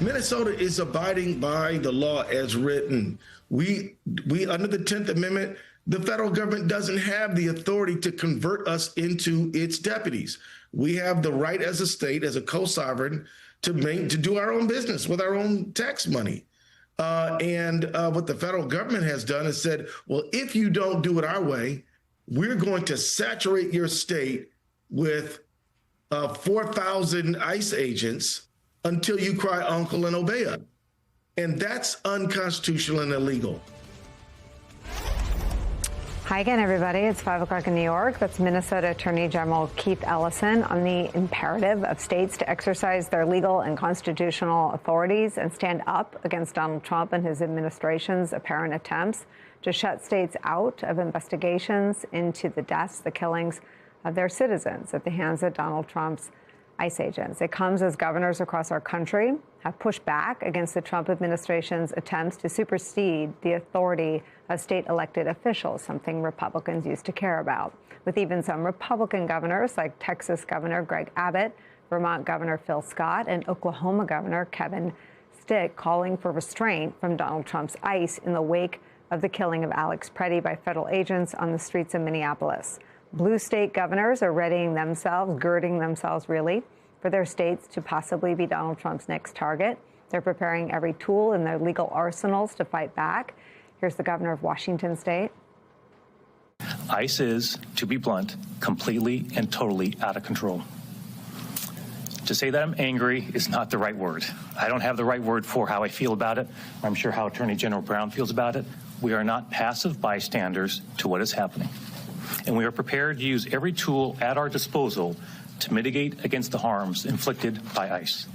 Minnesota is abiding by the law as written. We under the 10th Amendment, the federal government doesn't have the authority to convert us into its deputies. We have the right as a state, as a co-sovereign, to do our own business with our own tax money. And what the federal government has done is said, well, if you don't do it our way, we're going to saturate your state with 4,000 ICE agents until you cry uncle and obey us. And that's unconstitutional and illegal. Hi again, everybody. It's 5 o'clock in New York. That's Minnesota Attorney General Keith Ellison on the imperative of states to exercise their legal and constitutional authorities and stand up against Donald Trump and his administration's apparent attempts to shut states out of investigations into the deaths, the killings of their citizens at the hands of Donald Trump's ICE agents. It comes as governors across our country have pushed back against the Trump administration's attempts to supersede the authority of state elected officials, something Republicans used to care about, with even some Republican governors like Texas Governor Greg Abbott, Vermont Governor Phil Scott, and Oklahoma Governor Kevin Stitt calling for restraint from Donald Trump's ICE in the wake of the killing of Alex Preddy by federal agents on the streets of Minneapolis. Blue state governors are readying themselves, girding themselves really, for their states to possibly be Donald Trump's next target. They're preparing every tool in their legal arsenals to fight back. Here's the governor of Washington State. ICE is, to be blunt, completely and totally out of control. To say that I'm angry is not the right word. I don't have the right word for how I feel about it. I'm sure how Attorney General Brown feels about it. We are not passive bystanders to what is happening. And we are prepared to use every tool at our disposal to mitigate against the harms inflicted by ICE.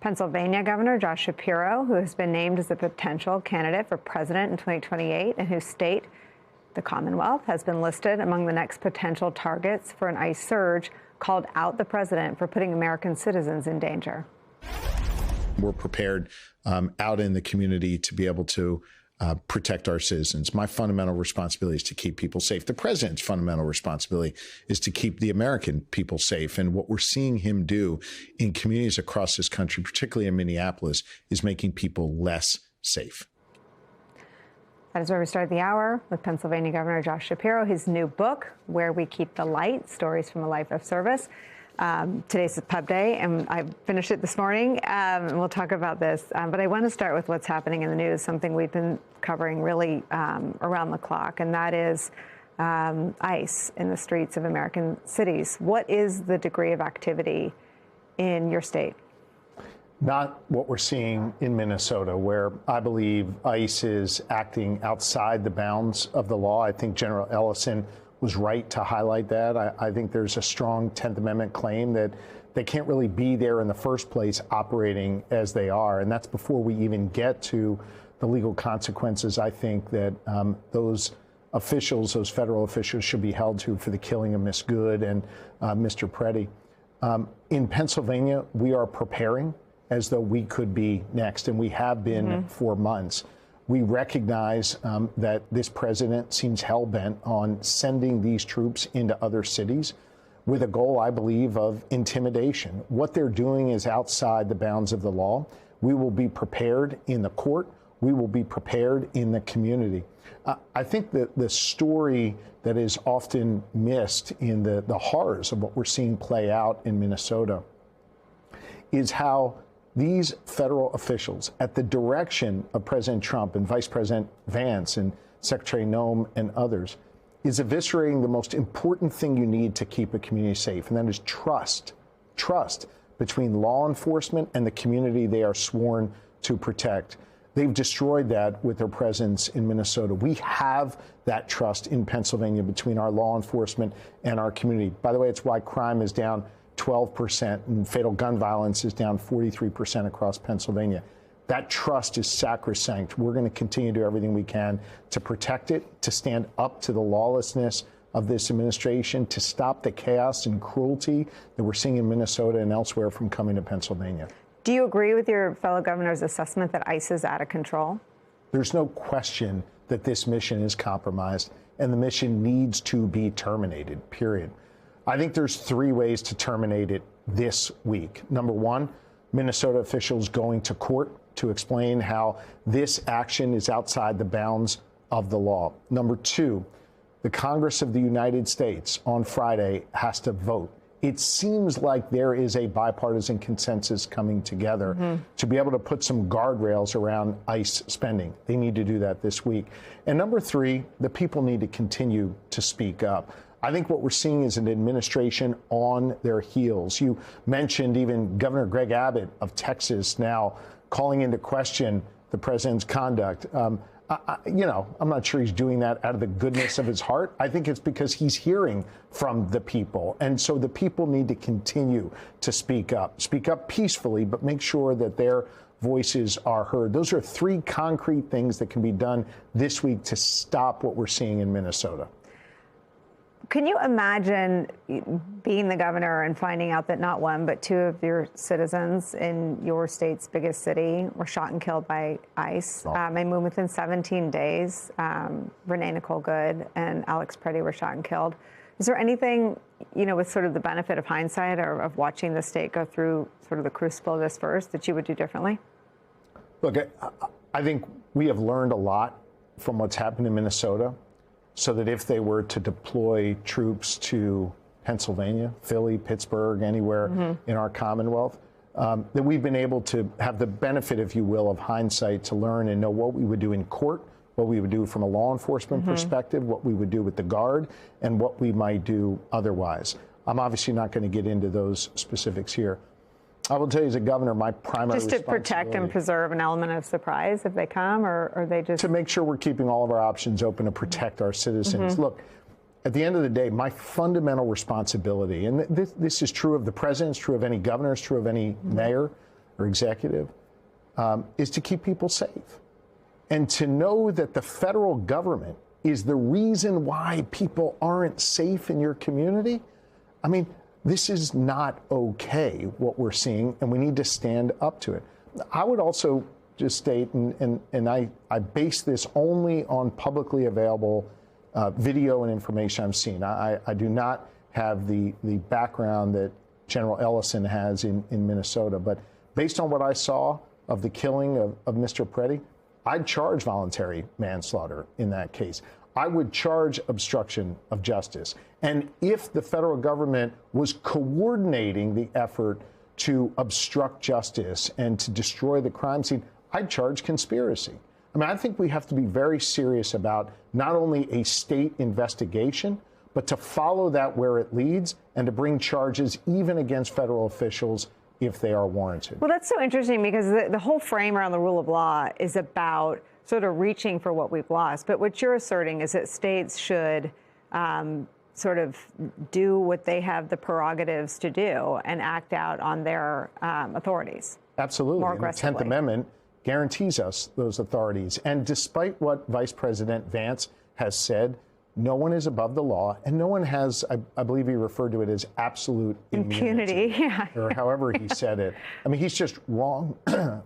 Pennsylvania Governor Josh Shapiro, who has been named as a potential candidate for president in 2028 and whose state, the Commonwealth, has been listed among the next potential targets for an ICE surge, called out the president for putting American citizens in danger. We're prepared out in the community to be able to protect our citizens. My fundamental responsibility is to keep people safe. The president's fundamental responsibility is to keep the American people safe. And what we're seeing him do in communities across this country, particularly in Minneapolis, is making people less safe. That is where we start the hour with Pennsylvania Governor Josh Shapiro. His new book, Where We Keep the Light, Stories from a Life of Service. Today's Pub Day, and I finished it this morning, and we'll talk about this. But I want to start with what's happening in the news, something we've been covering really around the clock, and that is ICE in the streets of American cities. What is the degree of activity in your state? Not what we're seeing in Minnesota, where I believe ICE is acting outside the bounds of the law. I think General Ellison was right to highlight that. I think there's a strong 10th Amendment claim that they can't really be there in the first place operating as they are. And that's before we even get to the legal consequences. I think that those officials, those federal officials, should be held to for the killing of Miss Good and Mr. Preddy. In Pennsylvania, we are preparing as though we could be next, and we have been for months. We recognize that this president seems hell-bent on sending these troops into other cities with a goal, I believe, of intimidation. What they're doing is outside the bounds of the law. We will be prepared in the court. We will be prepared in the community. I think that the story that is often missed in the horrors of what we're seeing play out in Minnesota is how these federal officials, at the direction of President Trump and Vice President Vance and Secretary Noem and others, is eviscerating the most important thing you need to keep a community safe, and that is trust. Trust between law enforcement and the community they are sworn to protect. They've destroyed that with their presence in Minnesota. We have that trust in Pennsylvania between our law enforcement and our community. By the way, it's why crime is down 12% and fatal gun violence is down 43% across Pennsylvania. That trust is sacrosanct. We're going to continue to do everything we can to protect it, to stand up to the lawlessness of this administration, to stop the chaos and cruelty that we're seeing in Minnesota and elsewhere from coming to Pennsylvania. Do you agree with your fellow governor's assessment that ICE is out of control? There's no question that this mission is compromised and the mission needs to be terminated, period. I think there's three ways to terminate it this week. Number one, Minnesota officials going to court to explain how this action is outside the bounds of the law. Number two, the Congress of the United States on Friday has to vote. It seems like there is a bipartisan consensus coming together to be able to put some guardrails around ICE spending. They need to do that this week. And number three, the people need to continue to speak up. I think what we're seeing is an administration on their heels. You mentioned even Governor Greg Abbott of Texas now calling into question the president's conduct. I'm not sure he's doing that out of the goodness of his heart. I think it's because he's hearing from the people. And so the people need to continue to speak up peacefully, but make sure that their voices are heard. Those are three concrete things that can be done this week to stop what we're seeing in Minnesota. Can you imagine being the governor and finding out that not one, but two of your citizens in your state's biggest city were shot and killed by ICE? I mean, within 17 days, Renee Nicole Good and Alex Preddy were shot and killed. Is there anything, with sort of the benefit of hindsight or of watching the state go through sort of the crucible of this first that you would do differently? Look, I think we have learned a lot from what's happened in Minnesota, so that if they were to deploy troops to Pennsylvania, Philly, Pittsburgh, anywhere in our Commonwealth, that we've been able to have the benefit, if you will, of hindsight to learn and know what we would do in court, what we would do from a law enforcement perspective, what we would do with the Guard, and what we might do otherwise. I'm obviously not going to get into those specifics here. I will tell you as a governor, my primary just to protect and preserve an element of surprise if they come, or are they just... To make sure we're keeping all of our options open to protect our citizens. Look, at the end of the day, my fundamental responsibility, and this is true of the president, it's true of any governor, it's true of any mayor or executive, is to keep people safe. And to know that the federal government is the reason why people aren't safe in your community. I mean, this is not okay, what we're seeing, and we need to stand up to it. I would also just state, and I base this only on publicly available video and information I've seen. I do not have the background that General Ellison has in Minnesota, but based on what I saw of the killing of Mr. Preddy, I'd charge voluntary manslaughter in that case. I would charge obstruction of justice. And if the federal government was coordinating the effort to obstruct justice and to destroy the crime scene, I'd charge conspiracy. I mean, I think we have to be very serious about not only a state investigation, but to follow that where it leads and to bring charges even against federal officials if they are warranted. Well, that's so interesting because the whole frame around the rule of law is about sort of reaching for what we've lost. But what you're asserting is that states should sort of do what they have the prerogatives to do and act out on their authorities. Absolutely. More and the aggressively. 10th Amendment guarantees us those authorities. And despite what Vice President Vance has said, no one is above the law, and no one has, I believe he referred to it as absolute immunity. Yeah. Or however he said it. I mean, he's just wrong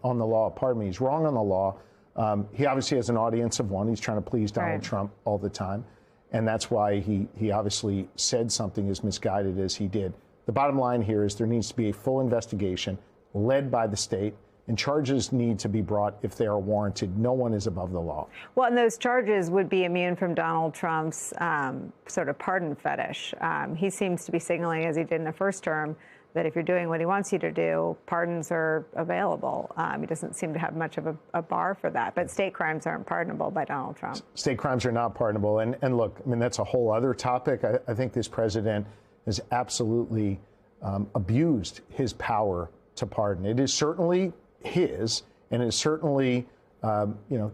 on the law. Pardon me. He's wrong on the law. He obviously has an audience of one. He's trying to please Donald Trump all the time. And that's why he obviously said something as misguided as he did. The bottom line here is there needs to be a full investigation led by the state, and charges need to be brought if they are warranted. No one is above the law. Well, and those charges would be immune from Donald Trump's sort of pardon fetish. He seems to be signaling, as he did in the first term, that if you're doing what he wants you to do, pardons are available. He doesn't seem to have much of a bar for that. But state crimes aren't pardonable by Donald Trump. State crimes are not pardonable. And look, I mean, that's a whole other topic. I think this president has absolutely abused his power to pardon. It is certainly his, and it's certainly,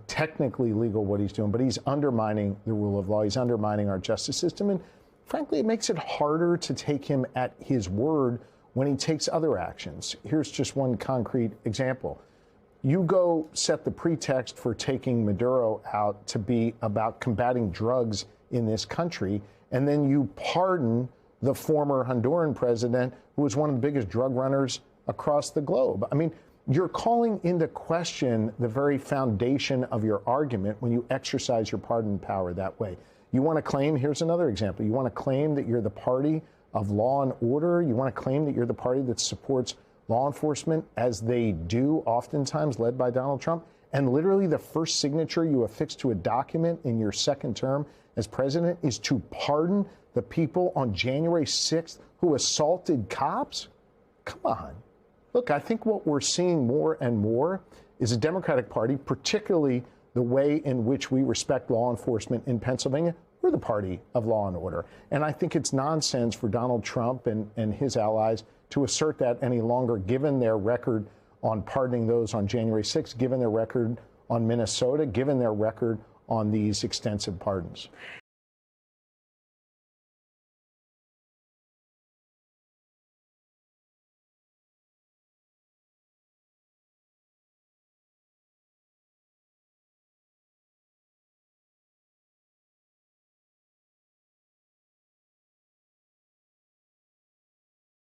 technically legal what he's doing, but he's undermining the rule of law. He's undermining our justice system. And frankly, it makes it harder to take him at his word when he takes other actions. Here's just one concrete example. You go set the pretext for taking Maduro out to be about combating drugs in this country, and then you pardon the former Honduran president, who was one of the biggest drug runners across the globe. I mean, you're calling into question the very foundation of your argument when you exercise your pardon power that way. You want to claim, here's another example, you want to claim that you're the party of law and order. You want to claim that you're the party that supports law enforcement, as they do oftentimes led by Donald Trump, and literally the first signature you affix to a document in your second term as president is to pardon the people on January 6th who assaulted cops? Come on. Look, I think what we're seeing more and more is a Democratic Party, particularly the way in which we respect law enforcement in Pennsylvania. We're the party of law and order. And I think it's nonsense for Donald Trump and his allies to assert that any longer, given their record on pardoning those on January 6th, given their record on Minnesota, given their record on these extensive pardons.